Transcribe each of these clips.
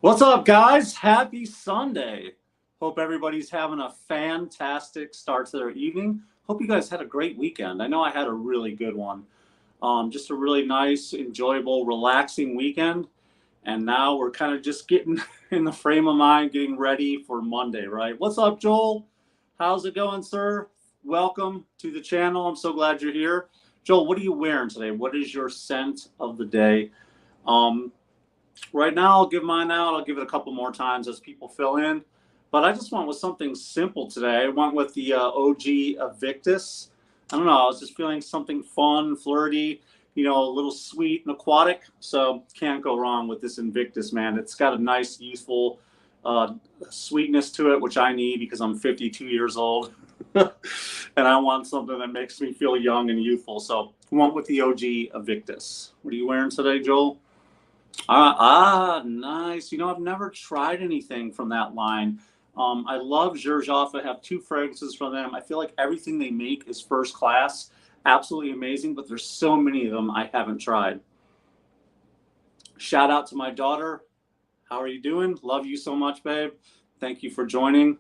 What's up, guys? Happy Sunday. Hope everybody's having a fantastic start to their evening. Hope you guys had a great weekend. I know I had a really good one. Just a really nice, enjoyable, relaxing weekend. And now we're kind of just getting in the frame of mind, getting ready for Monday, right? What's up, Joel? How's it going, sir? Welcome to the channel. I'm so glad you're here. Joel, what are you wearing today? What is your scent of the day? Right now, I'll give mine out. I'll give it a couple more times as people fill in. But I just went with something simple today. I went with the OG Aventus. I don't know. I was just feeling something fun, flirty, a little sweet and aquatic. So can't go wrong with this Invictus, man. It's got a nice, youthful sweetness to it, which I need because I'm 52 years old. And I want something that makes me feel young and youthful. So I went with the OG Aventus. What are you wearing today, Joel? Nice. I've never tried anything from that line. I love Zaharoff. I have two fragrances from them. I feel like everything they make is first class, absolutely amazing, but there's so many of them I haven't tried. Shout out to my daughter. How are you doing? Love you so much, babe. Thank you for joining.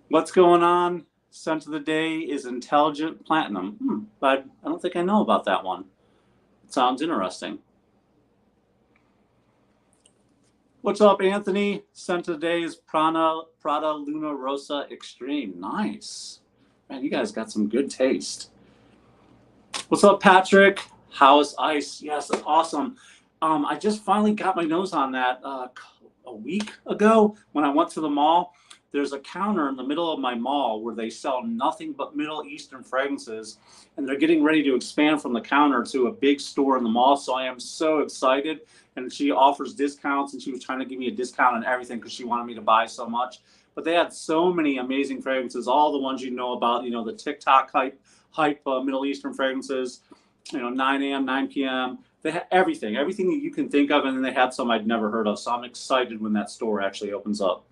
What's going on? Scent of the day is Intelligent Platinum. But I don't think I know about that one. Sounds interesting. What's up, Anthony? Scent of the day is Prada Luna Rosa Extreme. Nice. Man, you guys got some good taste. What's up, Patrick? How is ice? Yes, that's awesome. I just finally got my nose on that a week ago when I went to the mall. There's a counter in the middle of my mall where they sell nothing but Middle Eastern fragrances, and they're getting ready to expand from the counter to a big store in the mall. So I am so excited, and she offers discounts, and she was trying to give me a discount on everything because she wanted me to buy so much. But they had so many amazing fragrances, all the ones you know about, the TikTok hype Middle Eastern fragrances, 9 a.m., 9 p.m. They had everything that you can think of, and then they had some I'd never heard of. So I'm excited when that store actually opens up.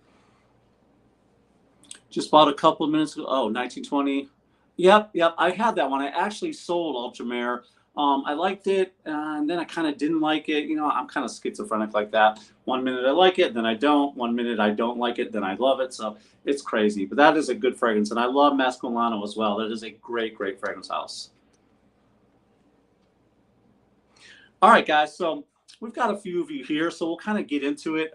Just bought a couple of minutes ago. Oh, 1920. Yep. I had that one. I actually sold Ultramare. I liked it, and then I kind of didn't like it. I'm kind of schizophrenic like that. 1 minute I like it, then I don't. 1 minute I don't like it, then I love it. So it's crazy. But that is a good fragrance, and I love Mascolano as well. That is a great, great fragrance house. All right, guys. So we've got a few of you here, so we'll kind of get into it.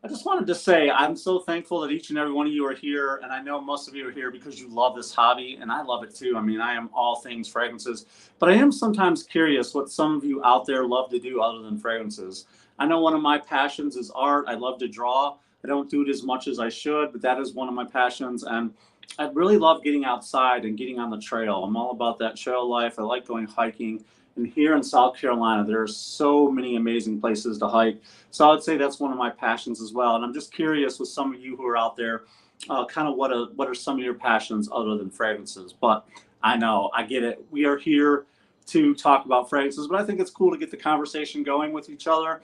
I just wanted to say I'm so thankful that each and every one of you are here, and I know most of you are here because you love this hobby, and I love it too. I mean, I am all things fragrances, but I am sometimes curious what some of you out there love to do other than fragrances. I know one of my passions is art. I love to draw. I don't do it as much as I should, but that is one of my passions, and I really love getting outside and getting on the trail. I'm all about that trail life. I like going hiking. And here in South Carolina, there are so many amazing places to hike. So I would say that's one of my passions as well. And I'm just curious with some of you who are out there, kind of what are some of your passions other than fragrances? But I know, I get it. We are here to talk about fragrances, but I think it's cool to get the conversation going with each other,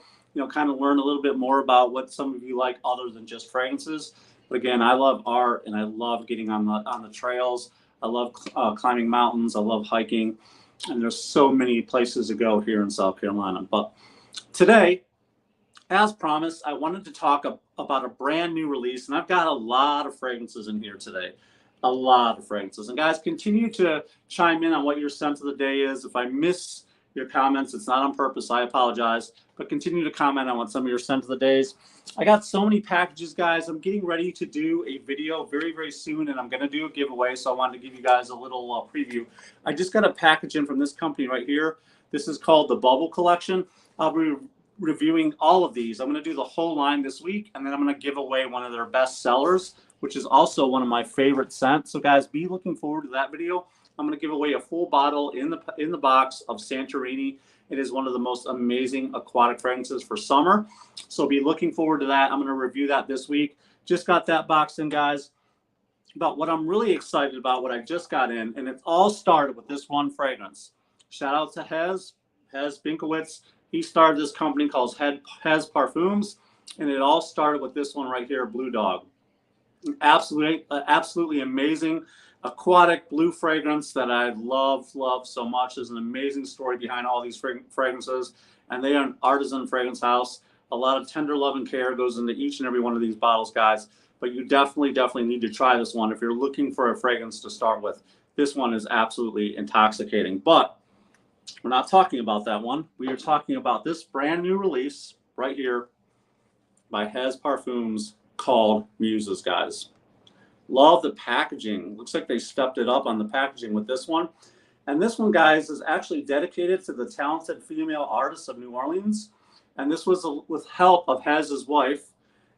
kind of learn a little bit more about what some of you like other than just fragrances. But again, I love art, and I love getting on the trails. I love climbing mountains. I love hiking. And there's so many places to go here in South Carolina. But today, as promised, I wanted to talk about a brand new release. And I've got a lot of fragrances in here today. A lot of fragrances. And guys, continue to chime in on what your scent of the day is. If I miss your comments, it's not on purpose. I apologize. But continue to comment on what some of your scent of the days. I got so many packages, guys. I'm getting ready to do a video very, very soon, and I'm going to do a giveaway. So I wanted to give you guys a little preview. I just got a package in from this company right here. This is called the Bubble Collection. I'll be reviewing all of these. I'm going to do the whole line this week, and then I'm going to give away one of their best sellers, which is also one of my favorite scents. So guys, be looking forward to that video. I'm going to give away a full bottle in the box of Santorini. It is one of the most amazing aquatic fragrances for summer. So be looking forward to that. I'm going to review that this week. Just got that box in, guys. But what I'm really excited about, what I just got in, and it all started with this one fragrance. Shout out to Hez Binkowitz. He started this company called Hez Parfums, and it all started with this one right here, Blue Dog. Absolutely amazing aquatic blue fragrance that I love so much. There's an amazing story behind all these fragrances, and they are an artisan fragrance house. A lot of tender love and care goes into each and every one of these bottles, guys. But you definitely need to try this one if you're looking for a fragrance to start with. This one is absolutely intoxicating. But we're not talking about that one. We are talking about this brand new release right here by Hez Parfums called Muses, guys. Love the packaging. Looks like they stepped it up on the packaging with this one. And this one, guys, is actually dedicated to the talented female artists of New Orleans. And this was with help of Hez's wife.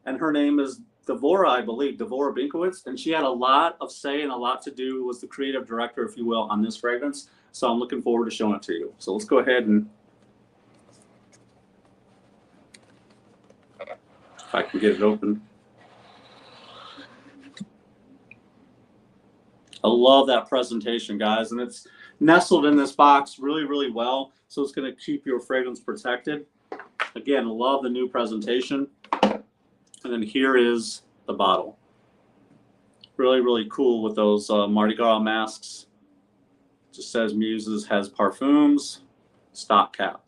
And her name is Devora, I believe, Devora Binkowitz. And she had a lot of say and a lot to do, was the creative director, if you will, on this fragrance. So I'm looking forward to showing it to you. So let's go ahead and, if I can get it open. I love that presentation, guys, and it's nestled in this box really well, so it's going to keep your fragrance protected. Again, I love the new presentation. And then here is the bottle. Really cool with those Mardi Gras masks. It just says Muses Hez Parfums, stock cap.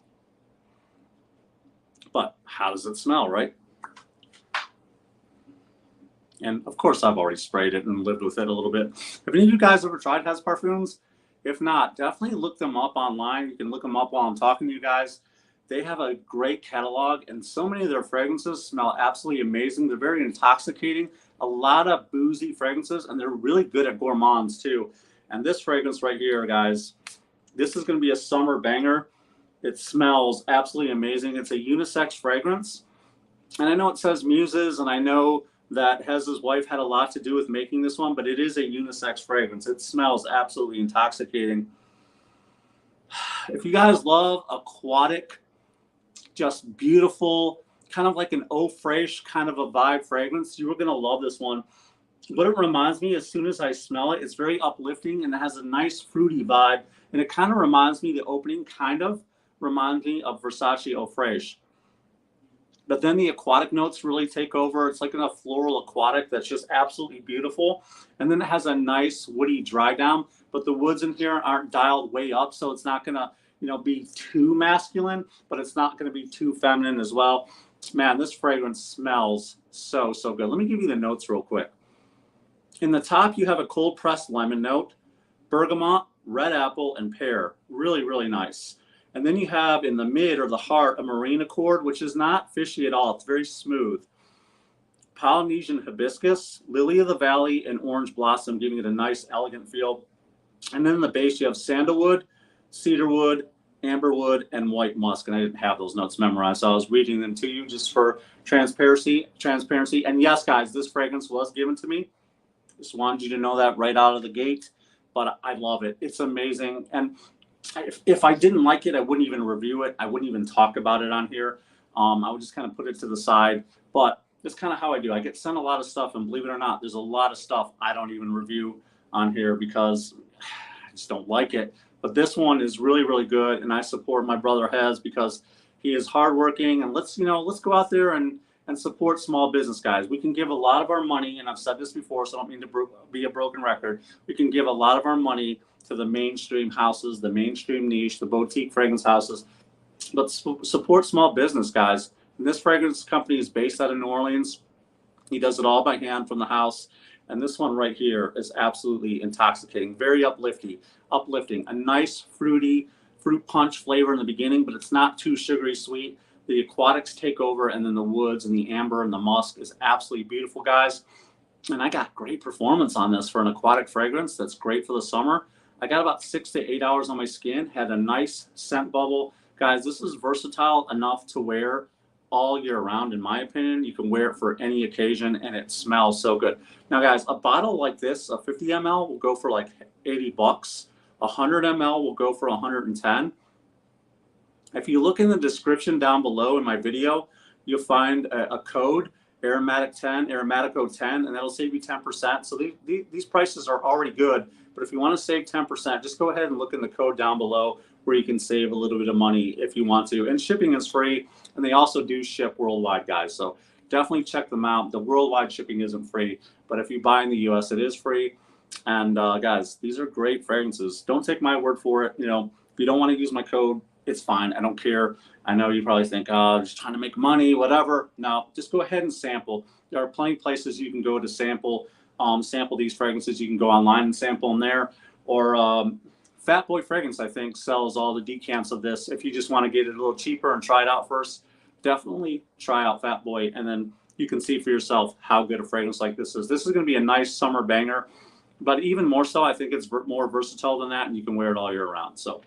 But how does it smell, right? And of course, I've already sprayed it and lived with it a little bit. Have any of you guys ever tried Hez Parfums? If not, definitely look them up online. You can look them up while I'm talking to you guys. They have a great catalog, and so many of their fragrances smell absolutely amazing. They're very intoxicating, a lot of boozy fragrances, and they're really good at gourmands too. And this fragrance right here, guys, this is going to be a summer banger. It smells absolutely amazing. It's a unisex fragrance. And I know it says Muses, and I know that Hez's wife had a lot to do with making this one, but it is a unisex fragrance. It smells absolutely intoxicating. If you guys love aquatic, just beautiful, kind of like an eau fraiche kind of a vibe fragrance, you are going to love this one. What it reminds me, as soon as I smell it, it's very uplifting and it has a nice fruity vibe. And it kind of reminds me, the opening kind of reminds me of Versace eau fraiche. But then the aquatic notes really take over. It's like a floral aquatic that's just absolutely beautiful. And then it has a nice woody dry down, but the woods in here aren't dialed way up. So it's not gonna, be too masculine, but it's not gonna be too feminine as well. Man, this fragrance smells so good. Let me give you the notes real quick. In the top, you have a cold pressed lemon note, bergamot, red apple, and pear. Really nice. And then you have in the mid or the heart a marine accord, which is not fishy at all. It's very smooth. Polynesian hibiscus, lily of the valley, and orange blossom, giving it a nice, elegant feel. And then in the base, you have sandalwood, cedarwood, amberwood, and white musk. And I didn't have those notes memorized, so I was reading them to you just for transparency. And yes, guys, this fragrance was given to me. Just wanted you to know that right out of the gate. But I love it. It's amazing. And if I didn't like it, I wouldn't even review it. I wouldn't even talk about it on here. I would just kind of put it to the side. But it's kind of how I do. I get sent a lot of stuff, and believe it or not, there's a lot of stuff I don't even review on here because I just don't like it. But this one is really good, and I support my brother Hez because he is hardworking. And let's go out there and support small business, guys. We can give a lot of our money, and I've said this before, so I don't mean to be a broken record. We can give a lot of our money to the mainstream houses, the mainstream niche, the boutique fragrance houses, but support small business, guys. And this fragrance company is based out of New Orleans. He does it all by hand from the house. And this one right here is absolutely intoxicating, very uplifting. A nice fruity fruit punch flavor in the beginning, but it's not too sugary sweet. The aquatics take over, and then the woods and the amber and the musk is absolutely beautiful, guys. And I got great performance on this for an aquatic fragrance that's great for the summer. I got about 6 to 8 hours on my skin, had a nice scent bubble. Guys, this is versatile enough to wear all year round, in my opinion. You can wear it for any occasion, and it smells so good. Now, guys, a bottle like this, a 50 ml, will go for like 80 bucks. 100 ml will go for 110. If you look in the description down below in my video, you'll find a code, Aromatico 10, and that'll save you 10%. So these prices are already good. But if you want to save 10%, just go ahead and look in the code down below where you can save a little bit of money if you want to. And shipping is free, and they also do ship worldwide, guys. So definitely check them out. The worldwide shipping isn't free, but if you buy in the US, it is free. And guys, these are great fragrances. Don't take my word for it. If you don't want to use my code, it's fine. I don't care. I know you probably think, oh, I'm just trying to make money, whatever. No, just go ahead and sample. There are plenty of places you can go to sample these fragrances. You can go online and sample them there. Or Fat Boy Fragrance, I think, sells all the decants of this. If you just want to get it a little cheaper and try it out first, definitely try out Fat Boy, and then you can see for yourself how good a fragrance like this is. This is going to be a nice summer banger, but even more so, I think it's more versatile than that, and you can wear it all year round. So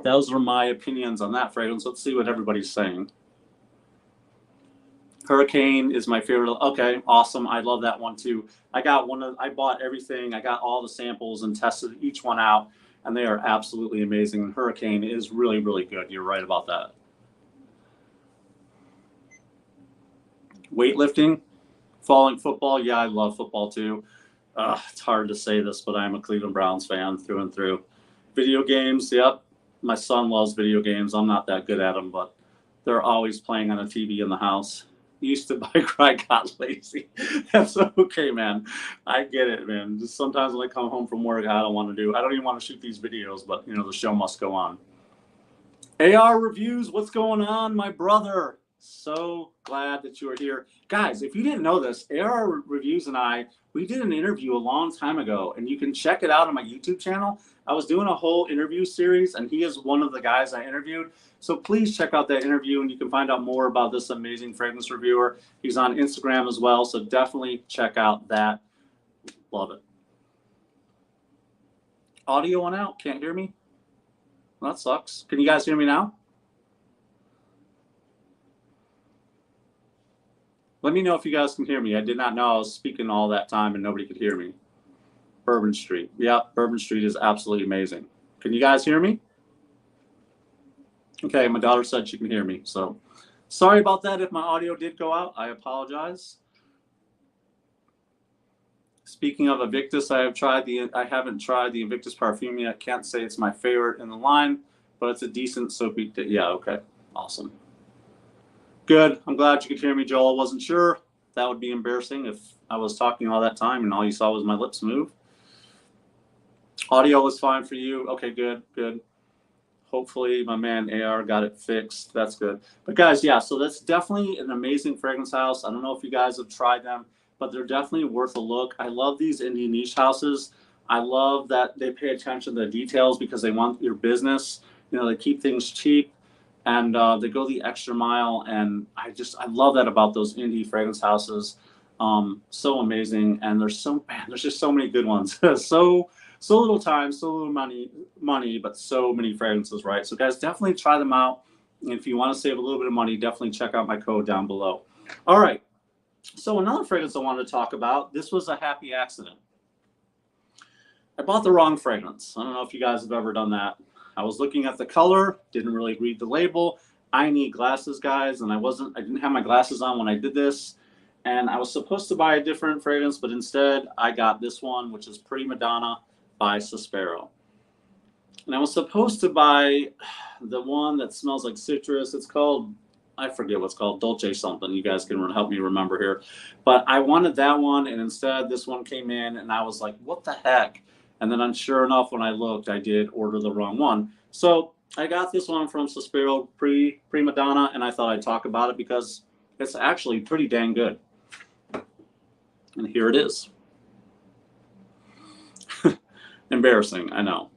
those are my opinions on that fragrance. Let's see what everybody's saying. Hurricane is my favorite. Okay, awesome. I love that one too. I bought everything. I got all the samples and tested each one out, and they are absolutely amazing. And Hurricane is really, really good. You're right about that. Weightlifting, following football. Yeah, I love football too. It's hard to say this, but I'm a Cleveland Browns fan through and through. Video games. Yep. My son loves video games. I'm not that good at them, but they're always playing on a TV in the house. Used to bike ride, got lazy. That's okay, man. I get it, man. Just sometimes when I come home from work, I don't even want to shoot these videos, but the show must go on. AR Reviews, what's going on, my brother? So glad that you are here. Guys, if you didn't know this, AR Reviews and we did an interview a long time ago, and you can check it out on my YouTube channel. I was doing a whole interview series, and he is one of the guys I interviewed. So please check out that interview, and you can find out more about this amazing fragrance reviewer. He's on Instagram as well, so definitely check out that. Love it. Audio went out. Can't hear me? Well, that sucks. Can you guys hear me now? Let me know if you guys can hear me. I did not know I was speaking all that time and nobody could hear me. Bourbon Street. Yeah, Bourbon Street is absolutely amazing. Can you guys hear me? Okay, my daughter said she can hear me. So sorry about that. If my audio did go out, I apologize. Speaking of Aventus, I haven't tried the Aventus Parfume yet. Can't say it's my favorite in the line, but it's a decent soapy. Yeah, okay. Awesome. Good. I'm glad you could hear me, Joel. I wasn't sure. That would be embarrassing if I was talking all that time and all you saw was my lips move. Audio was fine for you. Okay, good, good. Hopefully my man AR got it fixed. That's good. But guys, yeah, so that's definitely an amazing fragrance house. I don't know if you guys have tried them, but they're definitely worth a look. I love these indie niche houses. I love that they pay attention to the details because they want your business. They keep things cheap. And they go the extra mile, and I love that about those indie fragrance houses. So amazing, and there's just so many good ones. so little time, so little money, but so many fragrances, right? So guys, definitely try them out. And if you want to save a little bit of money, definitely check out my code down below. All right. So another fragrance I wanted to talk about. This was a happy accident. I bought the wrong fragrance. I don't know if you guys have ever done that. I was looking at the color, didn't really read the label. I need glasses, guys, and I didn't have my glasses on when I did this. And I was supposed to buy a different fragrance, but instead I got this one, which is Prima Donna by Sospiro. And I was supposed to buy the one that smells like citrus. It's called, I forget what's called, Dolce something. You guys can help me remember here. But I wanted that one, and instead this one came in, and I was like, what the heck? And then sure enough, when I looked, I did order the wrong one. So I got this one from Sospiro, Prima Donna, and I thought I'd talk about it because it's actually pretty dang good. And here it is. Embarrassing, I know.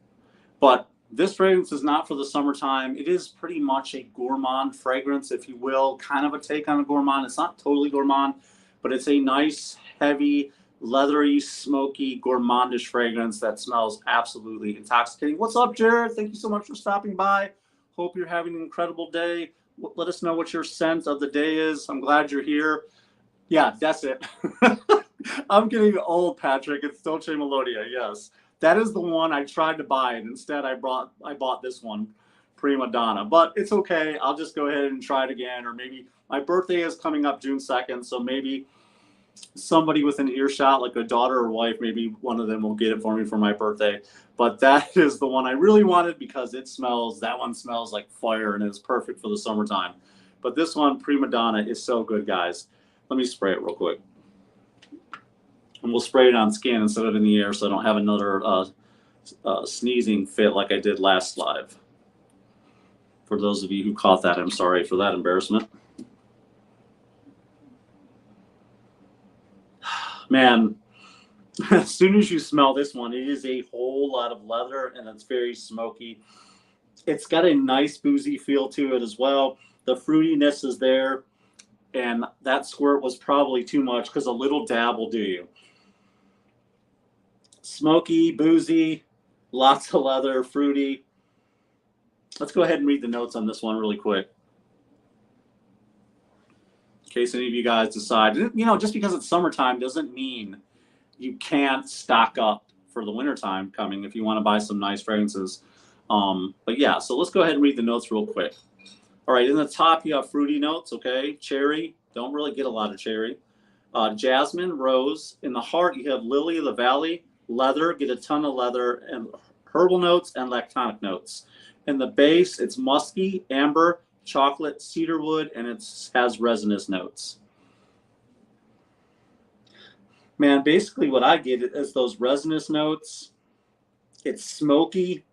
But this fragrance is not for the summertime. It is pretty much a gourmand fragrance, if you will, kind of a take on a gourmand. It's not totally gourmand, but it's a nice, heavy, leathery, smoky, gourmandish fragrance that smells absolutely intoxicating. What's up, Jared? Thank you so much for stopping by. Hope you're having an incredible day. Let us know what your scent of the day is. I'm glad you're here. Yeah, that's it. I'm getting old, Patrick. It's Dolce Melodia, yes. That is the one I tried to buy, and instead I bought this one, Prima Donna. But it's okay. I'll just go ahead and try it again. Or maybe my birthday is coming up June 2nd, so maybe somebody with an earshot, like a daughter or wife, maybe one of them will get it for me for my birthday. But that is the one I really wanted because that one smells like fire and is perfect for the summertime. But this one, Prima Donna, is so good, guys. Let me spray it real quick. And we'll spray it on skin instead of in the air so I don't have another sneezing fit like I did last live. For those of you who caught that, I'm sorry for that embarrassment. Man, as soon as you smell this one, it is a whole lot of leather and it's very smoky. It's got a nice boozy feel to it as well. The fruitiness is there, and that squirt was probably too much because a little dab will do you. Smoky, boozy, lots of leather, fruity. Let's go ahead and read the notes on this one really quick, in case any of you guys decide. You know, just because it's summertime doesn't mean you can't stock up for the wintertime coming if you want to buy some nice fragrances. But yeah, so let's go ahead and read the notes real quick. All right, in the top you have fruity notes, okay? Cherry, don't really get a lot of cherry. Jasmine, rose. In the heart you have lily of the valley, leather, get a ton of leather, and herbal notes and lactonic notes. In the base it's musky, amber, chocolate, cedarwood, and it has resinous notes. Man, basically what I get is those resinous notes. It's smoky.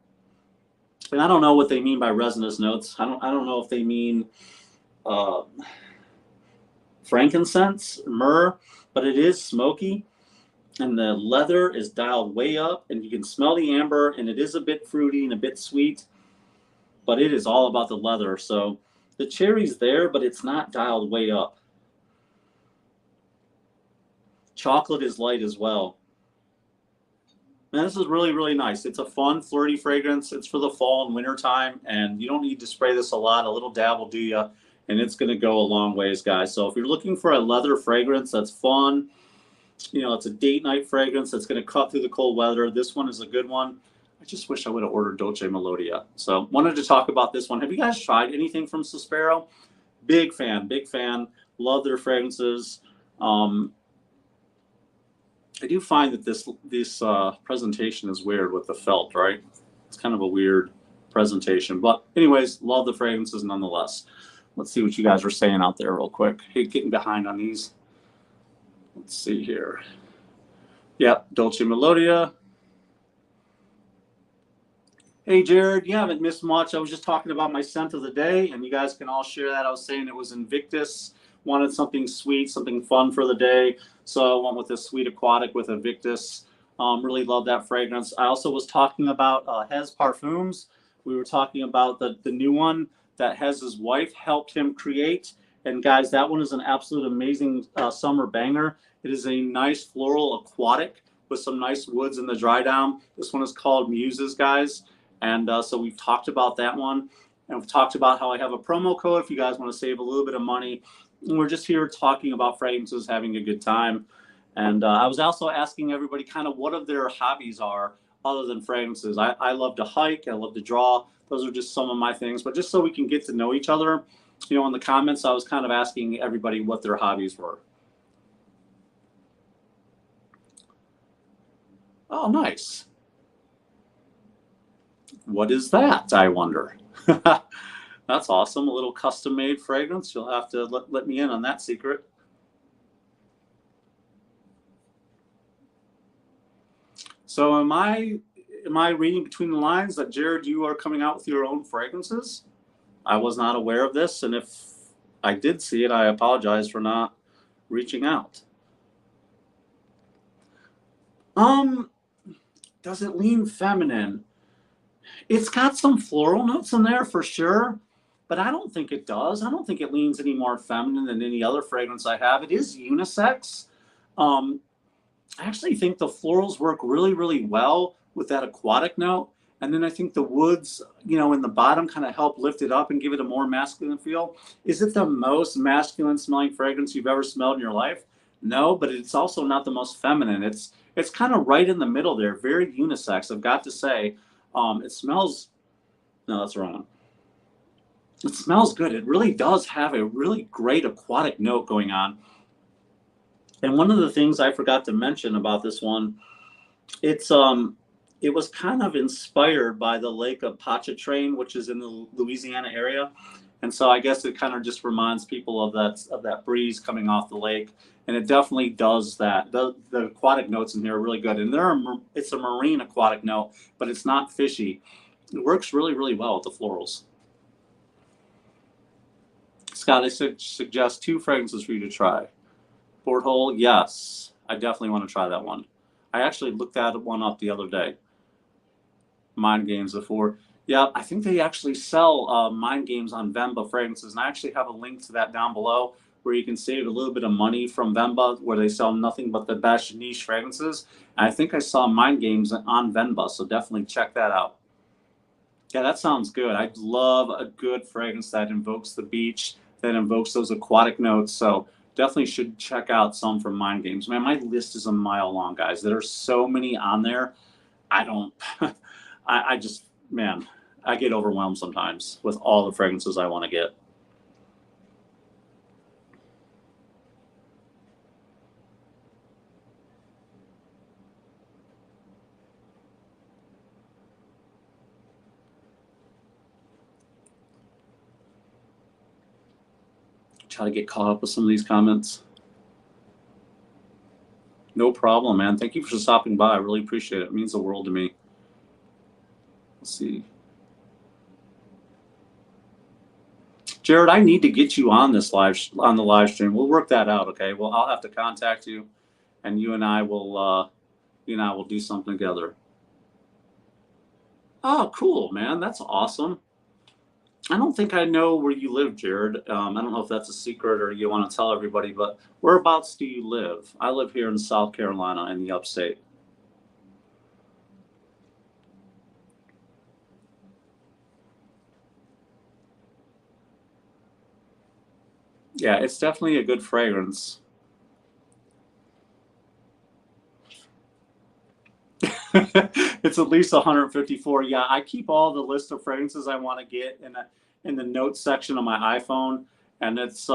And I don't know what they mean by resinous notes. I don't know if they mean frankincense, myrrh, but it is smoky. And the leather is dialed way up, and you can smell the amber, and it is a bit fruity and a bit sweet, but it is all about the leather. So the cherry's there, but it's not dialed way up. Chocolate is light as well. And this is really, really nice. It's a fun, flirty fragrance. It's for the fall and winter time, and you don't need to spray this a lot. A little dab will do you, and it's going to go a long ways, guys. So if you're looking for a leather fragrance that's fun, you know, it's a date night fragrance that's going to cut through the cold weather, this one is a good one. I just wish I would have ordered Dolce Melodia. So wanted to talk about this one. Have you guys tried anything from Sospiro? Big fan, big fan. Love their fragrances. I do find that this presentation is weird with the felt, right? It's kind of a weird presentation. But anyways, love the fragrances nonetheless. Let's see what you guys are saying out there real quick. Hey, getting behind on these. Let's see here. Yep, Dolce Melodia. Hey, Jared, you haven't missed much. I was just talking about my scent of the day, and you guys can all share that. I was saying it was Invictus. Wanted something sweet, something fun for the day. So I went with this Sweet Aquatic with Invictus. Really love that fragrance. I also was talking about Hez Parfums. We were talking about the new one that Hez's wife helped him create. And guys, that one is an absolute amazing summer banger. It is a nice floral aquatic with some nice woods in the dry down. This one is called Muses, guys. And so we've talked about that one. And we've talked about how I have a promo code if you guys want to save a little bit of money. And we're just here talking about fragrances, having a good time. And I was also asking everybody kind of what of their hobbies are other than fragrances. I love to hike. I love to draw. Those are just some of my things. But just so we can get to know each other, you know, in the comments, I was kind of asking everybody what their hobbies were. Oh, nice. What is that, I wonder? That's awesome. A little custom-made fragrance. You'll have to let me in on that secret. So am I reading between the lines that, Jared, you are coming out with your own fragrances? I was not aware of this, and if I did see it, I apologize for not reaching out. Does it lean feminine? It's got some floral notes in there for sure, but I don't think it does. I don't think it leans any more feminine than any other fragrance I have. It is unisex. I actually think the florals work really, really well with that aquatic note. And then I think the woods, you know, in the bottom kind of help lift it up and give it a more masculine feel. Is it the most masculine smelling fragrance you've ever smelled in your life? No, but it's also not the most feminine. It's kind of right in the middle there, very unisex, I've got to say. It smells, no, that's wrong. It smells good. It really does have a really great aquatic note going on. And one of the things I forgot to mention about this one, it was kind of inspired by the lake of Pontchartrain, which is in the Louisiana area. And so I guess it kind of just reminds people of that breeze coming off the lake. And it definitely does that. The aquatic notes in here are really good. And it's a marine aquatic note, but it's not fishy. It works really, really well with the florals. Scott, I suggest 2 fragrances for you to try. Porthole, yes. I definitely want to try that one. I actually looked that one up the other day. Mind Games before. Yeah, I think they actually sell Mind Games on Vemba fragrances, and I actually have a link to that down below where you can save a little bit of money from Vemba, where they sell nothing but the best niche fragrances. And I think I saw Mind Games on Vemba, so definitely check that out. Yeah, that sounds good. I love a good fragrance that invokes the beach, that invokes those aquatic notes. So definitely should check out some from Mind Games. Man, my list is a mile long, guys. There are so many on there. I don't, I just, man, I get overwhelmed sometimes with all the fragrances I want to get. Try to get caught up with some of these comments. No problem, man. Thank you for stopping by. I really appreciate it. It means the world to me. Let's see. Jared, I need to get you on this on the live stream. We'll work that out, okay? Well, I'll have to contact you, and you and I will do something together. Oh, cool, man. That's awesome. I don't think I know where you live, Jared. I don't know if that's a secret or you want to tell everybody, but whereabouts do you live? I live here in South Carolina in the upstate. Yeah, it's definitely a good fragrance. It's at least 154. Yeah, I keep all the list of fragrances I want to get in the notes section of my iPhone, and it's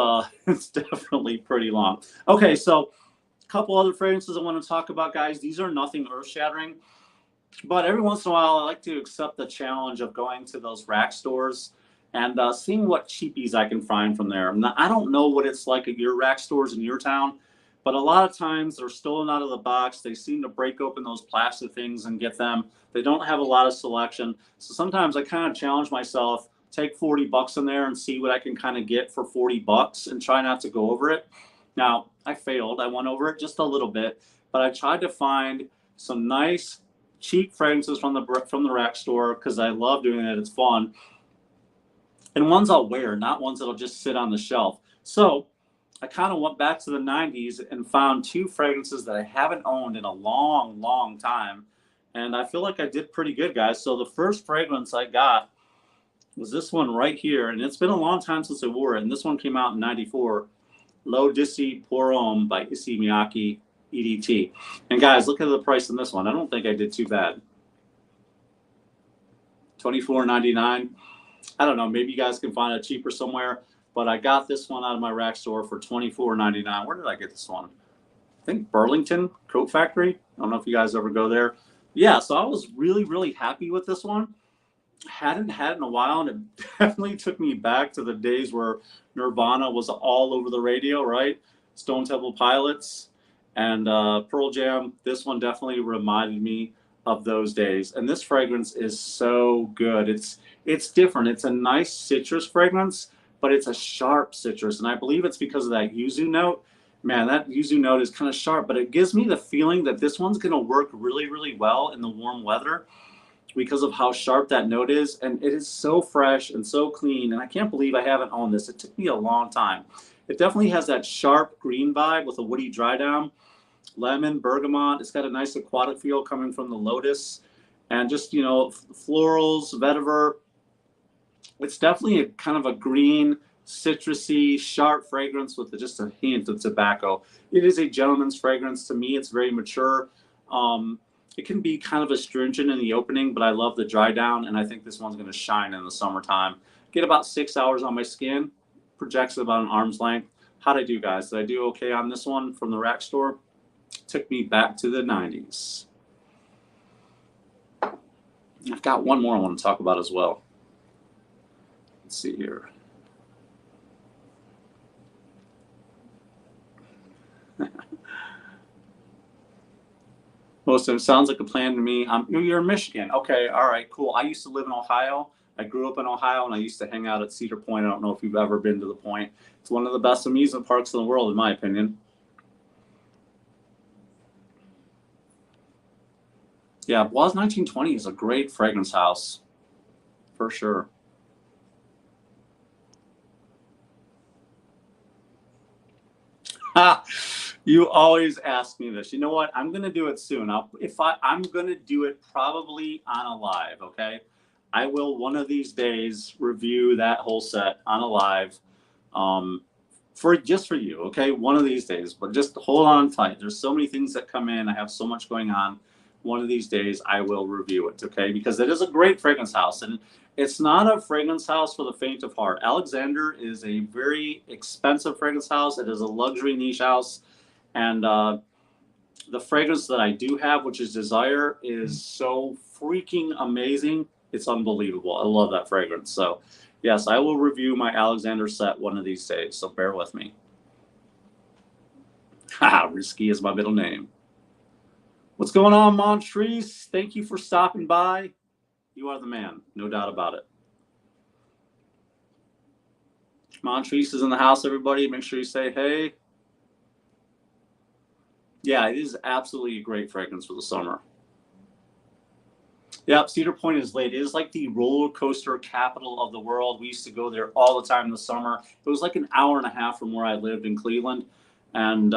it's definitely pretty long. Okay, so a couple other fragrances I want to talk about, guys. These are nothing earth-shattering, but every once in a while I like to accept the challenge of going to those rack stores and seeing what cheapies I can find from there. Now, I don't know what it's like at your rack stores in your town, but a lot of times they're stolen out of the box. They seem to break open those plastic things and get them. They don't have a lot of selection. So sometimes I kind of challenge myself, take 40 bucks in there and see what I can kind of get for 40 bucks and try not to go over it. Now, I failed. I went over it just a little bit, but I tried to find some nice, cheap fragrances from the rack store because I love doing it. It's fun. And ones I'll wear, not ones that'll just sit on the shelf. So I kind of went back to the 90s and found 2 fragrances that I haven't owned in a long, long time. And I feel like I did pretty good, guys. So the first fragrance I got was this one right here. And it's been a long time since I wore it. And this one came out in 94. L'Odyssée pour Homme by Issey Miyake EDT. And guys, look at the price on this one. I don't think I did too bad. $24.99. I don't know. Maybe you guys can find it cheaper somewhere. But I got this one out of my rack store for $24.99. Where did I get this one? I think Burlington Coat Factory. I don't know if you guys ever go there. Yeah, so I was really, really happy with this one. Hadn't had it in a while, and it definitely took me back to the days where Nirvana was all over the radio, right? Stone Temple Pilots and Pearl Jam. This one definitely reminded me of those days. And this fragrance is so good. It's different. It's a nice citrus fragrance, but it's a sharp citrus. And I believe it's because of that yuzu note. Man, that yuzu note is kind of sharp, but it gives me the feeling that this one's going to work really, really well in the warm weather because of how sharp that note is. And it is so fresh and so clean. And I can't believe I haven't owned this. It took me a long time. It definitely has that sharp green vibe with a woody dry down. Lemon, bergamot. It's got a nice aquatic feel coming from the lotus. And just, florals, vetiver. It's definitely a kind of a green, citrusy, sharp fragrance with just a hint of tobacco. It is a gentleman's fragrance. To me, it's very mature. It can be kind of astringent in the opening, but I love the dry down, and I think this one's going to shine in the summertime. Get about 6 hours on my skin. Projects about an arm's length. How'd I do, guys? Did I do okay on this one from the rack store? Took me back to the 90s. I've got one more I want to talk about as well. Let's see here. Most of it sounds like a plan to me. You're in Michigan. Okay, all right, cool. I used to live in Ohio. I grew up in Ohio, and I used to hang out at Cedar Point. I don't know if you've ever been to the Point. It's one of the best amusement parks in the world, in my opinion. Yeah, Bois 1920 is a great fragrance house, for sure. You always ask me this. You know what? I'm going to do it soon. I'm going to do it probably on a live, okay? I will one of these days review that whole set on a live for you, okay? One of these days, but just hold on tight. There's so many things that come in. I have so much going on. One of these days I will review it, okay? Because it is a great fragrance house, and it's not a fragrance house for the faint of heart. Alexander is a very expensive fragrance house. It is a luxury niche house. And the fragrance that I do have, which is Desire, is so freaking amazing. It's unbelievable. I love that fragrance. So, yes, I will review my Alexander set one of these days. So bear with me. Risky is my middle name. What's going on, Montrese? Thank you for stopping by. You are the man. No doubt about it. Montrese is in the house, everybody. Make sure you say hey. Yeah, it is absolutely a great fragrance for the summer. Yep, Cedar Point is late. It is like the roller coaster capital of the world. We used to go there all the time in the summer. It was like an hour and a half from where I lived in Cleveland. And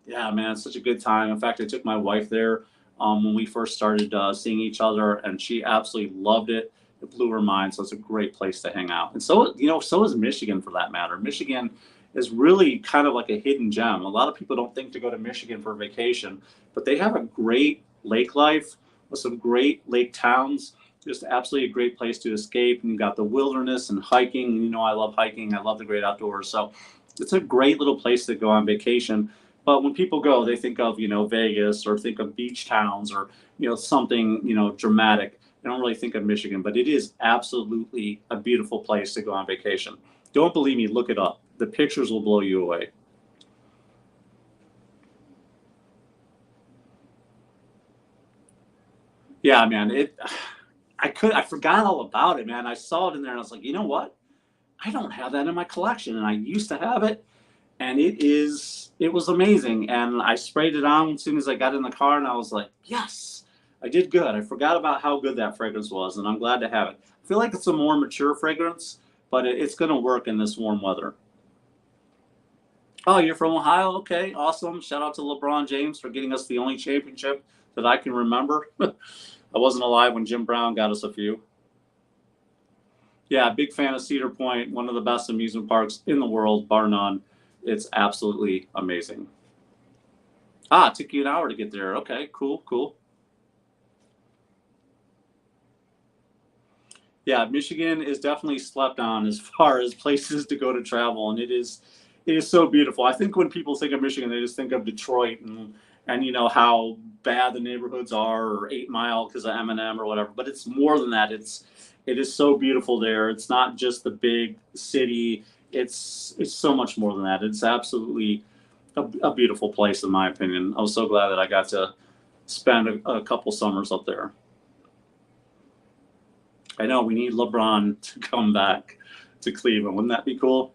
yeah, man, it's such a good time. In fact, I took my wife there when we first started seeing each other, and she absolutely loved it. It blew her mind. So it's a great place to hang out. And so, so is Michigan, for that matter. Michigan is really kind of like a hidden gem. A lot of people don't think to go to Michigan for vacation, but they have a great lake life with some great lake towns. Just absolutely a great place to escape. And you got the wilderness and hiking. I love hiking. I love the great outdoors. So it's a great little place to go on vacation. But when people go, they think of, Vegas, or think of beach towns, or, something, dramatic. They don't really think of Michigan, but it is absolutely a beautiful place to go on vacation. Don't believe me, look it up. The pictures will blow you away. Yeah, man, I forgot all about it, man. I saw it in there and I was like, you know what? I don't have that in my collection, and I used to have it, and it was amazing. And I sprayed it on as soon as I got in the car, and I was like, yes, I did good. I forgot about how good that fragrance was, and I'm glad to have it. I feel like it's a more mature fragrance, but it's going to work in this warm weather. Oh, you're from Ohio? Okay, awesome. Shout out to LeBron James for getting us the only championship that I can remember. I wasn't alive when Jim Brown got us a few. Yeah, big fan of Cedar Point, one of the best amusement parks in the world, bar none. It's absolutely amazing. It took you an hour to get there. Okay, cool. Yeah, Michigan is definitely slept on as far as places to go to travel, and it is so beautiful. I think when people think of Michigan, they just think of Detroit and how bad the neighborhoods are, or 8 Mile because of Eminem or whatever. But it's more than that. It is so beautiful there. It's not just the big city. It's so much more than that. It's absolutely a beautiful place, in my opinion. I was so glad that I got to spend a couple summers up there. I know we need LeBron to come back to Cleveland. Wouldn't that be cool?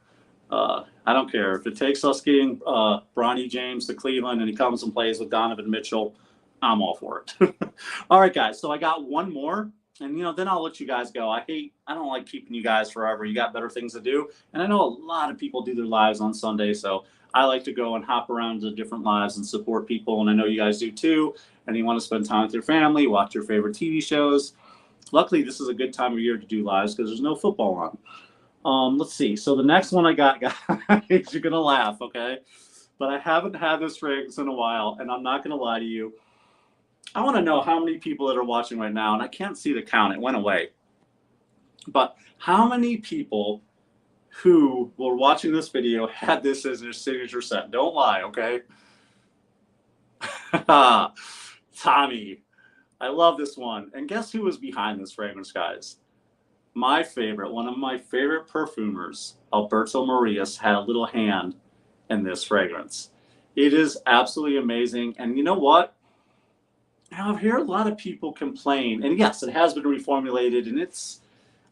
I don't care. If it takes us getting Bronny James to Cleveland and he comes and plays with Donovan Mitchell, I'm all for it. All right, guys. So I got one more, and then I'll let you guys go. I don't like keeping you guys forever. You got better things to do. And I know a lot of people do their lives on Sunday, so I like to go and hop around to different lives and support people. And I know you guys do too. And you want to spend time with your family, watch your favorite TV shows. Luckily, this is a good time of year to do lives because there's no football on. Let's see. So the next one I got, guys, you're going to laugh, okay? But I haven't had this fragrance in a while, and I'm not going to lie to you. I want to know how many people that are watching right now, and I can't see the count. It went away. But how many people who were watching this video had this as their signature scent? Don't lie, okay? Tommy. I love this one. And guess who was behind this fragrance, guys? My favorite, one of my favorite perfumers, Alberto Marias, had a little hand in this fragrance. It is absolutely amazing. And you know what? Now, I've heard a lot of people complain, and yes, it has been reformulated, and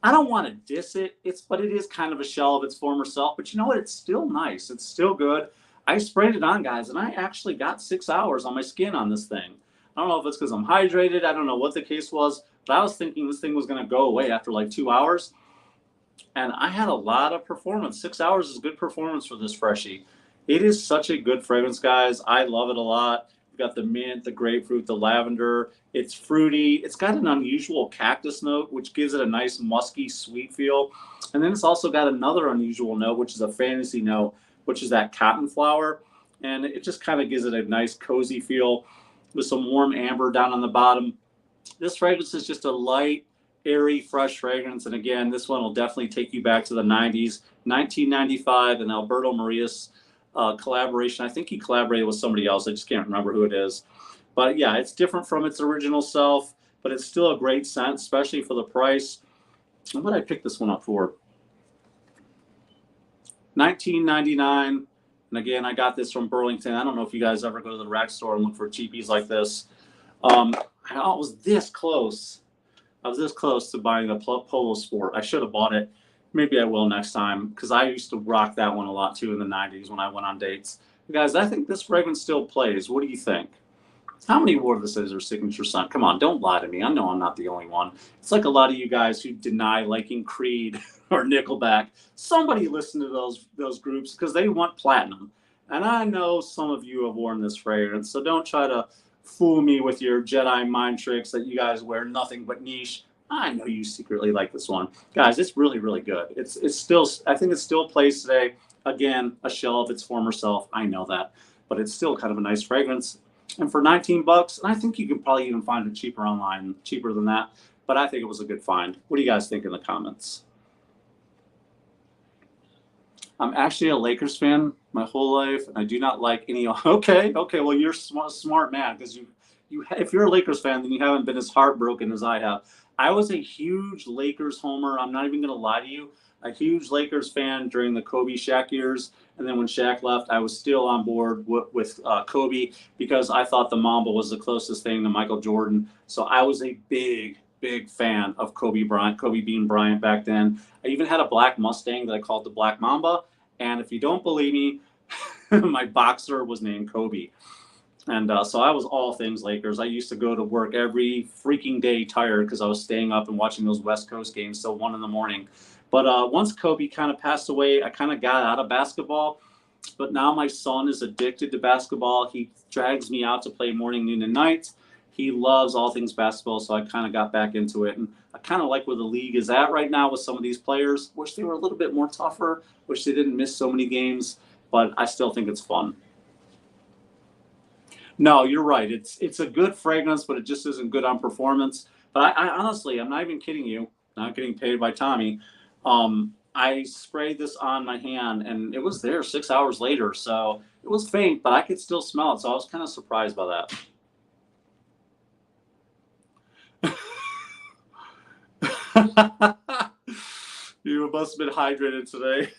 I don't want to diss it. But it is kind of a shell of its former self. But you know what? It's still nice. It's still good. I sprayed it on, guys, and I actually got 6 hours on my skin on this thing. I don't know if it's because I'm hydrated. I don't know what the case was, but I was thinking this thing was going to go away after like 2 hours. And I had a lot of performance. 6 hours is good performance for this freshie. It is such a good fragrance, guys. I love it a lot. You've got the mint, the grapefruit, the lavender. It's fruity. It's got an unusual cactus note, which gives it a nice musky, sweet feel. And then it's also got another unusual note, which is a fantasy note, which is that cotton flower. And it just kind of gives it a nice, cozy feel with some warm amber down on the bottom. This fragrance is just a light, airy, fresh fragrance. And again, this one will definitely take you back to the 90s, 1995, and Alberto Maria's collaboration. I think he collaborated with somebody else. I just can't remember who it is. But yeah, it's different from its original self, but it's still a great scent, especially for the price. And what did I pick this one up for? $19.99. And again, I got this from Burlington. I don't know if you guys ever go to the rack store and look for cheapies like this. I was this close. I was this close to buying a Polo Sport. I should have bought it. Maybe I will next time, because I used to rock that one a lot too in the 90s when I went on dates. But guys, I think this fragrance still plays. What do you think? How many wore this as their signature scent? Come on, don't lie to me. I know I'm not the only one. It's like a lot of you guys who deny liking Creed or Nickelback. Somebody listen to those groups because they want platinum. And I know some of you have worn this fragrance, so don't try to fool me with your Jedi mind tricks that you guys wear nothing but niche. I know you secretly like this one. Guys, it's really, really good. It's still, I think it still plays today. Again, a shell of its former self. I know that. But it's still kind of a nice fragrance. And for 19 bucks, and I think you can probably even find it cheaper online, cheaper than that. But I think it was a good find. What do you guys think in the comments? I'm actually a Lakers fan my whole life, and I do not like any. Okay. Well, you're a smart man, because if you're a Lakers fan, then you haven't been as heartbroken as I have. I was a huge Lakers homer. I'm not even going to lie to you. A huge Lakers fan during the Kobe Shaq years. And then when Shaq left, I was still on board with Kobe, because I thought the Mamba was the closest thing to Michael Jordan. So I was a big fan of Kobe Bean Bryant back then. I even had a black Mustang that I called the Black Mamba. And if you don't believe me, my boxer was named Kobe. And so I was all things Lakers. I used to go to work every freaking day tired, because I was staying up and watching those West Coast games till 1 a.m. But once Kobe kind of passed away, I kind of got out of basketball. But now my son is addicted to basketball. He drags me out to play morning, noon, and night. He loves all things basketball, so I kind of got back into it. And I kind of like where the league is at right now with some of these players. Wish they were a little bit more tougher. Wish they didn't miss so many games. But I still think it's fun. No, you're right. It's a good fragrance, but it just isn't good on performance. But I honestly, I'm not even kidding you. Not getting paid by Tommy. I sprayed this on my hand, and it was there 6 hours later. So it was faint, but I could still smell it. So I was kind of surprised by that. You must have been hydrated today.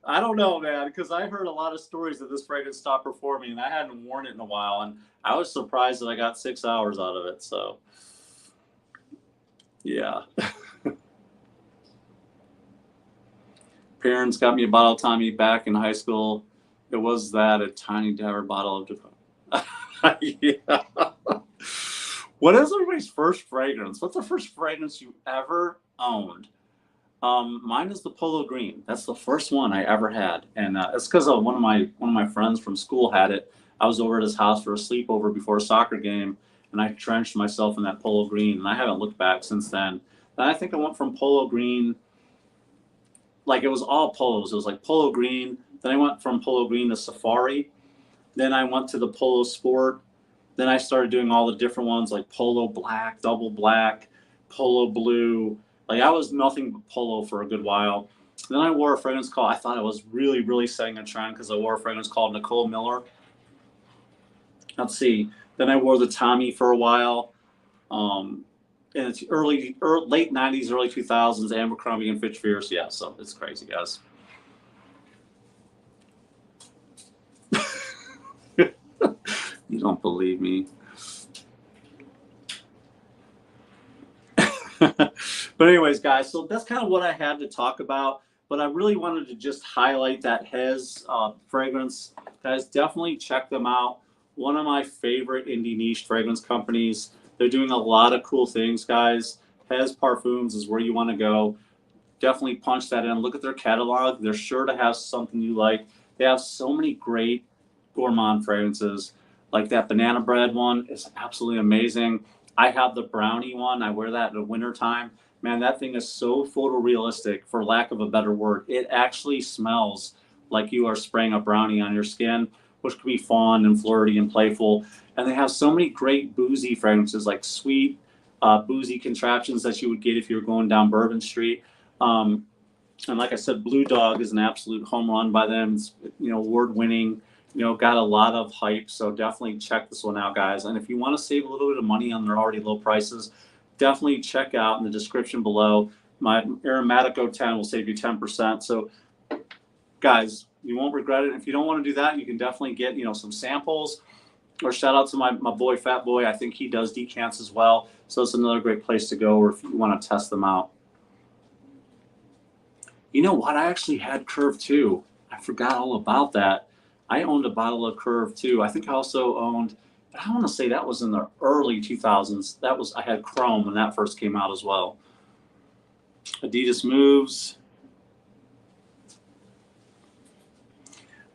I don't know, man, because I heard a lot of stories that this fragrance stopped performing, and I hadn't worn it in a while, and I was surprised that I got 6 hours out of it. So, yeah. Parents got me a bottle of Tommy back in high school. It was a tiny Dower bottle of yeah. What is everybody's first fragrance? What's the first fragrance you ever owned? Mine is the Polo Green. That's the first one I ever had, and it's because one of my friends from school had it. I was over at his house for a sleepover before a soccer game, and I drenched myself in that Polo Green, and I haven't looked back since then. And I think I went from Polo Green, like it was all polos. It was like Polo Green. Then I went from Polo Green to Safari. Then I went to the Polo Sport. Then I started doing all the different ones like Polo Black, Double Black, Polo Blue. Like I was nothing but Polo for a good while. Then I wore a fragrance called, I thought I was really, really setting a trend, because I wore a fragrance called Nicole Miller. Let's see. Then I wore the Tommy for a while. And it's late 90s, early 2000s, Abercrombie and Fitch Fierce. Yeah, so it's crazy, guys. You don't believe me. But anyways, guys, so that's kind of what I had to talk about. But I really wanted to just highlight that Hez fragrance. Guys, definitely check them out. One of my favorite indie niche fragrance companies. They're doing a lot of cool things, guys. Hez Parfums is where you want to go. Definitely punch that in. Look at their catalog. They're sure to have something you like. They have so many great gourmand fragrances. Like that banana bread one is absolutely amazing. I have the brownie one. I wear that in the wintertime. Man, that thing is so photorealistic, for lack of a better word. It actually smells like you are spraying a brownie on your skin, which can be fun and flirty and playful. And they have so many great boozy fragrances, like sweet, boozy contraptions that you would get if you were going down Bourbon Street. And like I said, Blue Dog is an absolute home run by them. It's, award-winning, got a lot of hype. So definitely check this one out, guys. And if you want to save a little bit of money on their already low prices, definitely check out in the description below. My Aromatico 10 will save you 10%. So guys, you won't regret it. If you don't want to do that, you can definitely get, some samples, or shout out to my boy, Fat Boy. I think he does decants as well. So it's another great place to go, or if you want to test them out. You know what? I actually had Curve 2. I forgot all about that. I owned a bottle of Curve 2. I think I also owned, I want to say that was in the early 2000s. I had Chrome when that first came out as well. Adidas Moves.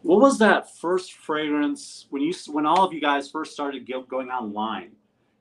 What was that first fragrance when all of you guys first started going online,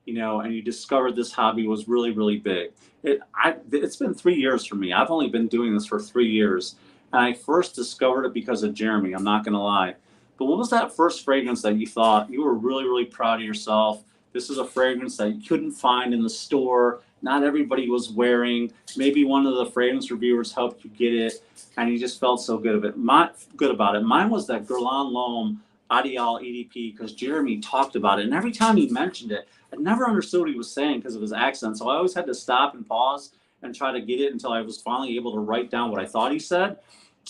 and you discovered this hobby was really, really big? It's been 3 years for me. I've only been doing this for 3 years. And I first discovered it because of Jeremy. I'm not going to lie. But what was that first fragrance that you thought you were really, really proud of yourself? This is a fragrance that you couldn't find in the store. Not everybody was wearing. Maybe one of the fragrance reviewers helped you get it, and you just felt so good about it. Mine was that Guerlain L'Homme Ideal EDP, because Jeremy talked about it. And every time he mentioned it, I never understood what he was saying because of his accent. So I always had to stop and pause and try to get it until I was finally able to write down what I thought he said.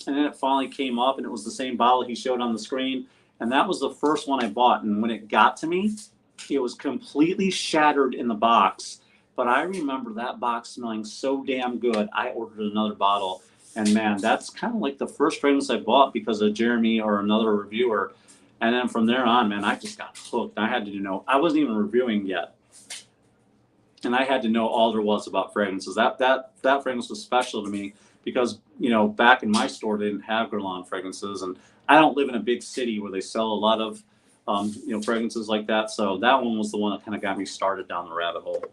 And then it finally came up, and it was the same bottle he showed on the screen. And that was the first one I bought. And when it got to me, it was completely shattered in the box. But I remember that box smelling so damn good, I ordered another bottle. And man, that's kind of like the first fragrance I bought because of Jeremy or another reviewer. And then from there on, man, I just got hooked. I had to know. I wasn't even reviewing yet. And I had to know all there was about fragrances. That fragrance was special to me because, back in my store, they didn't have Guerlain fragrances. And I don't live in a big city where they sell a lot of, fragrances like that. So that one was the one that kind of got me started down the rabbit hole.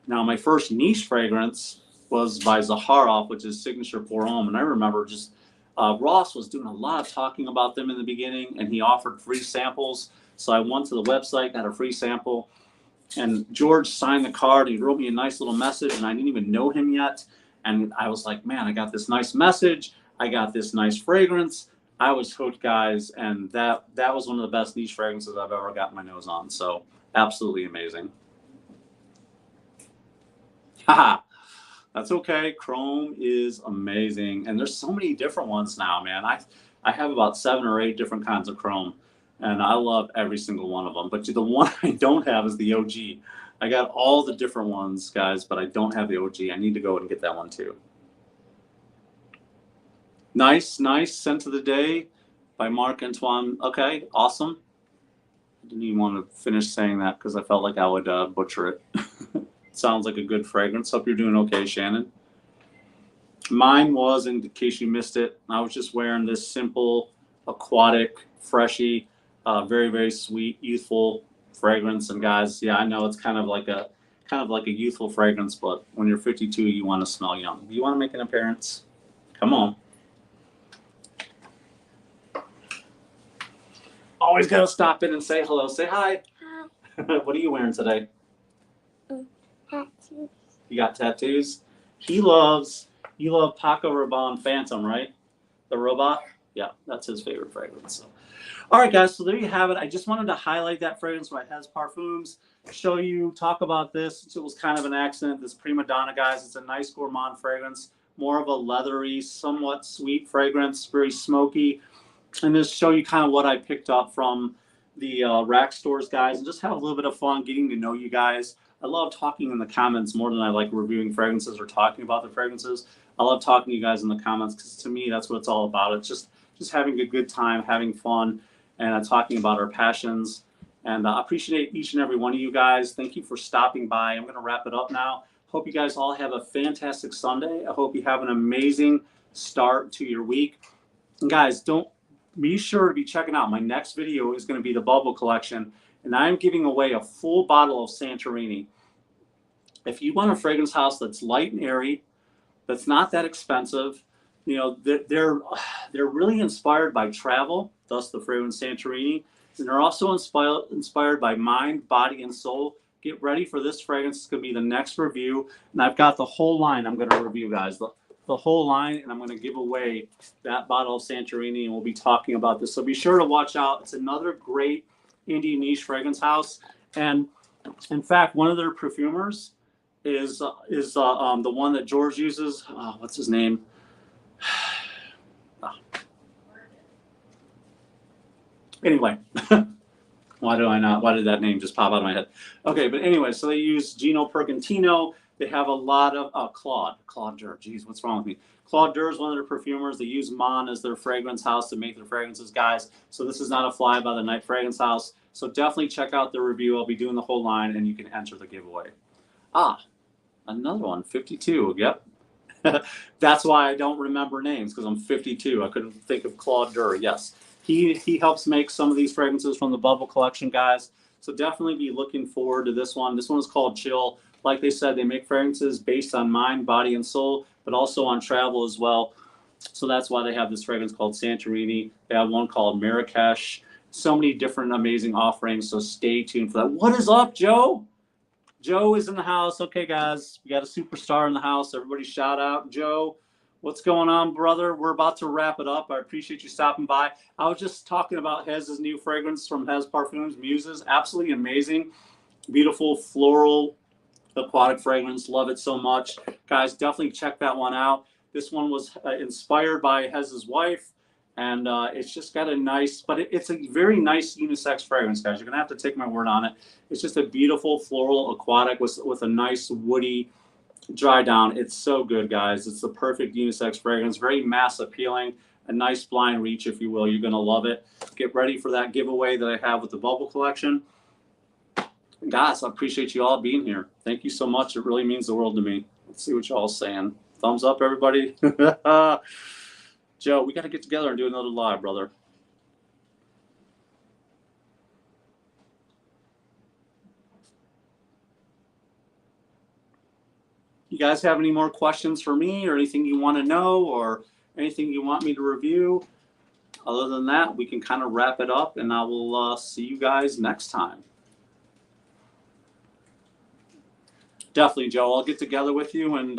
Now, my first niche fragrance was by Zaharoff, which is Signature Pour Homme. And I remember just Ross was doing a lot of talking about them in the beginning, and he offered free samples. So I went to the website, got a free sample, and George signed the card. He wrote me a nice little message, and I didn't even know him yet. And I was like, man, I got this nice message. I got this nice fragrance. I was hooked, guys, and that was one of the best niche fragrances I've ever gotten my nose on. So absolutely amazing. Haha. That's okay. Chrome is amazing. And there's so many different ones now, man. I have about 7 or 8 different kinds of Chrome, and I love every single one of them. But the one I don't have is the OG. I got all the different ones, guys, but I don't have the OG. I need to go and get that one too. Nice Scent of the Day by Marc Antoine. Okay, awesome. I didn't even want to finish saying that because I felt like I would butcher it. Sounds like a good fragrance. Hope you're doing okay, Shannon. Mine was, in case you missed it, I was just wearing this simple, aquatic, freshie, very, very sweet, youthful fragrance. And guys, yeah, I know it's kind of like a youthful fragrance, but when you're 52, you want to smell young. Do you want to make an appearance? Come on. Always gotta stop in and say hello. Say hi. Hi. What are you wearing today? Tattoos. You got tattoos? You love Paco Rabanne Phantom, right? The robot? Yeah, that's his favorite fragrance. So. All right, guys, so there you have it. I just wanted to highlight that fragrance by Hez Parfums, show you, talk about this. It was kind of an accident. This Prima Donna, guys, it's a nice gourmand fragrance, more of a leathery, somewhat sweet fragrance, very smoky. And just show you kind of what I picked up from the rack stores, guys, and just have a little bit of fun getting to know you guys. I love talking in the comments more than I like reviewing fragrances or talking about the fragrances. I love talking to you guys in the comments because to me, that's what it's all about. It's just having a good time, having fun, and talking about our passions. And I appreciate each and every one of you guys. Thank you for stopping by. I'm going to wrap it up now. Hope you guys all have a fantastic Sunday. I hope you have an amazing start to your week. And guys, don't be sure to be checking out my next video is going to be the Bubble Collection, and I'm giving away a full bottle of Santorini. If you want a fragrance house that's light and airy, that's not that expensive, you know, they're really inspired by travel, thus the fragrance Santorini, and they're also inspired by mind, body, and soul. Get ready for this fragrance. It's going to be the next review, and I've got the whole line I'm going to review, guys. The whole line, and I'm going to give away that bottle of Santorini, and we'll be talking about this. So be sure to watch out. It's another great indie niche fragrance house, and in fact, one of their perfumers is the one that George uses. What's his name? Anyway, why did that name just pop out of my head? Okay, but anyway, so they use Gino Pergentino. They have a lot of Claude Durr. Geez, what's wrong with me? Claude Durr is one of their perfumers. They use Mon as their fragrance house to make their fragrances, guys. So this is not a fly-by-the-night fragrance house. So definitely check out the review. I'll be doing the whole line, and you can enter the giveaway. Another one, 52. Yep. That's why I don't remember names, because I'm 52. I couldn't think of Claude Durr. Yes. He helps make some of these fragrances from the Bubble Collection, guys. So definitely be looking forward to this one. This one is called Chill. Like they said, they make fragrances based on mind, body, and soul, but also on travel as well. So that's why they have this fragrance called Santorini. They have one called Marrakesh. So many different amazing offerings. So stay tuned for that. What is up, Joe? Joe is in the house. Okay, guys, we got a superstar in the house. Everybody shout out, Joe. What's going on, brother? We're about to wrap it up. I appreciate you stopping by. I was just talking about Hez's new fragrance from Hez Parfums, Muses. Absolutely amazing. Beautiful floral aquatic fragrance. Love it so much. Guys, definitely check that one out. This one was inspired by Hez's wife, and it's just got a nice, but it's a very nice unisex fragrance, guys. You're going to have to take my word on it. It's just a beautiful floral aquatic with a nice woody dry down. It's so good, guys. It's the perfect unisex fragrance. Very mass appealing. A nice blind reach, if you will. You're going to love it. Get ready for that giveaway that I have with the Bubble Collection. Guys, I appreciate you all being here. Thank you so much. It really means the world to me. Let's see what y'all saying. Thumbs up, everybody. Joe, we got to get together and do another live, brother. You guys have any more questions for me or anything you want to know or anything you want me to review? Other than that, we can kind of wrap it up, and I will see you guys next time. Definitely, Joe. I'll get together with you, and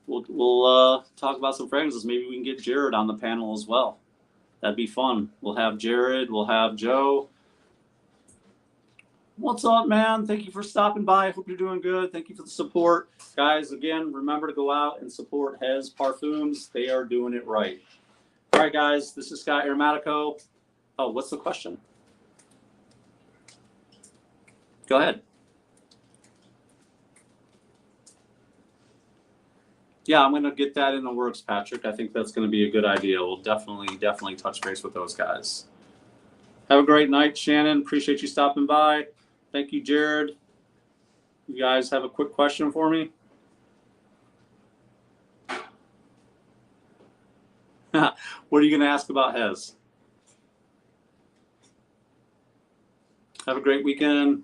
we'll talk about some fragrances. Maybe we can get Jared on the panel as well. That'd be fun. We'll have Jared. We'll have Joe. What's up, man? Thank you for stopping by. I hope you're doing good. Thank you for the support. Guys, again, remember to go out and support Hez Parfums. They are doing it right. All right, guys. This is Scott Aromatico. Oh, what's the question? Go ahead. Yeah, I'm going to get that in the works, Patrick. I think that's going to be a good idea. We'll definitely touch base with those guys. Have a great night, Shannon. Appreciate you stopping by. Thank you, Jared. You guys have a quick question for me? What are you going to ask about Hez? Have a great weekend.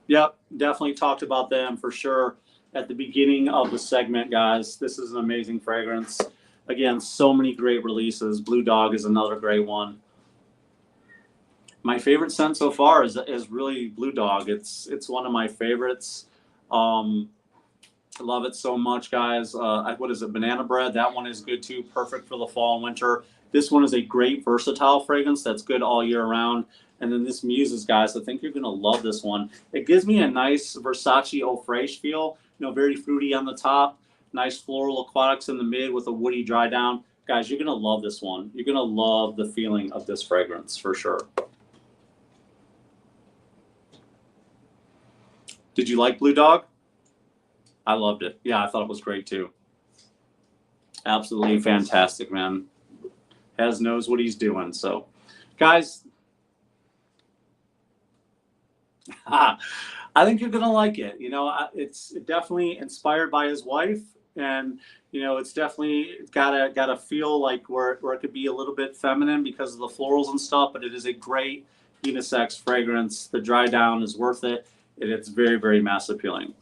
Yep, definitely talked about them for sure at the beginning of the segment, guys. This is an amazing fragrance. Again, so many great releases. Blue Dog is another great one. My favorite scent so far is really Blue Dog. It's one of my favorites. I love it so much, guys. What is it? Banana Bread. That one is good too. Perfect for the fall and winter. This one is a great versatile fragrance that's good all year round. And then this Muses, guys, I think you're going to love this one. It gives me a nice Versace Eau Fraiche feel. You know, very fruity on the top. Nice floral aquatics in the mid with a woody dry down. Guys, you're going to love this one. You're going to love the feeling of this fragrance for sure. Did you like Blue Dog? I loved it. Yeah, I thought it was great too. Absolutely fantastic, man. Hez knows what he's doing. So, guys, I think you're gonna like it. You know, it's definitely inspired by his wife, and you know, it's definitely got a feel like where it could be a little bit feminine because of the florals and stuff. But it is a great unisex fragrance. The dry down is worth it, and it's very, very mass appealing.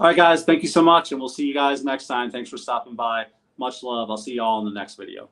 All right, guys, thank you so much, and we'll see you guys next time. Thanks for stopping by. Much love. I'll see you all in the next video.